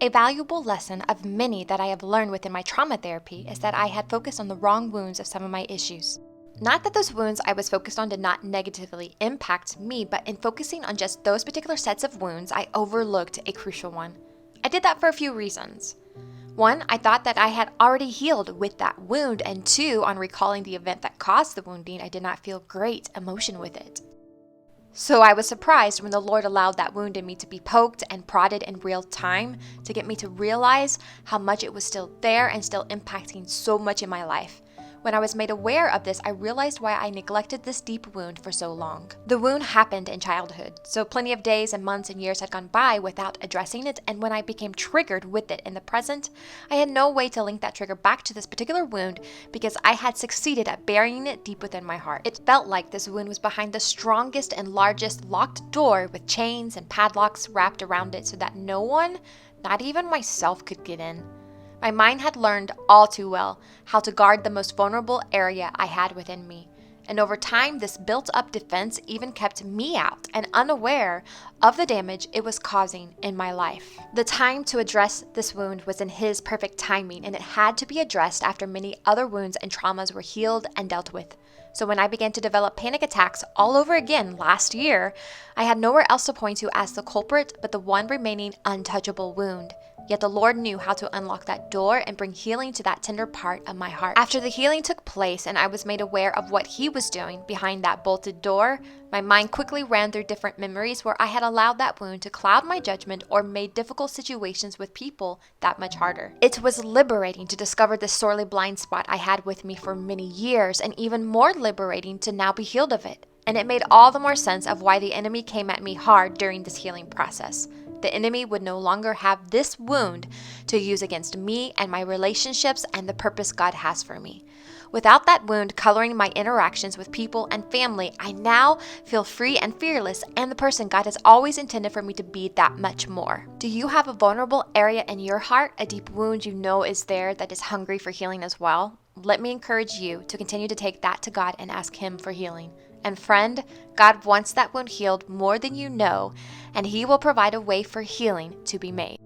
A valuable lesson of many that I have learned within my trauma therapy is that I had focused on the wrong wounds of some of my issues. Not that those wounds I was focused on did not negatively impact me, but in focusing on just those particular sets of wounds, I overlooked a crucial one. I did that for a few reasons. One, I thought that I had already healed with that wound, and two, on recalling the event that caused the wounding, I did not feel great emotion with it. So I was surprised when the Lord allowed that wound in me to be poked and prodded in real time to get me to realize how much it was still there and still impacting so much in my life. When I was made aware of this, I realized why I neglected this deep wound for so long. The wound happened in childhood, so plenty of days and months and years had gone by without addressing it, and when I became triggered with it in the present, I had no way to link that trigger back to this particular wound because I had succeeded at burying it deep within my heart. It felt like this wound was behind the strongest and largest locked door with chains and padlocks wrapped around it so that no one, not even myself, could get in. My mind had learned all too well how to guard the most vulnerable area I had within me. And over time, this built-up defense even kept me out and unaware of the damage it was causing in my life. The time to address this wound was in His perfect timing, and it had to be addressed after many other wounds and traumas were healed and dealt with. So when I began to develop panic attacks all over again last year, I had nowhere else to point to as the culprit but the one remaining untouchable wound. Yet the Lord knew how to unlock that door and bring healing to that tender part of my heart. After the healing took place and I was made aware of what He was doing behind that bolted door, my mind quickly ran through different memories where I had allowed that wound to cloud my judgment or made difficult situations with people that much harder. It was liberating to discover this sorely blind spot I had with me for many years, and even more liberating to now be healed of it. And it made all the more sense of why the enemy came at me hard during this healing process. The enemy would no longer have this wound to use against me and my relationships and the purpose God has for me. Without that wound coloring my interactions with people and family, I now feel free and fearless and the person God has always intended for me to be that much more. Do you have a vulnerable area in your heart, a deep wound you know is there that is hungry for healing as well? Let me encourage you to continue to take that to God and ask Him for healing. And friend, God wants that wound healed more than you know, and He will provide a way for healing to be made.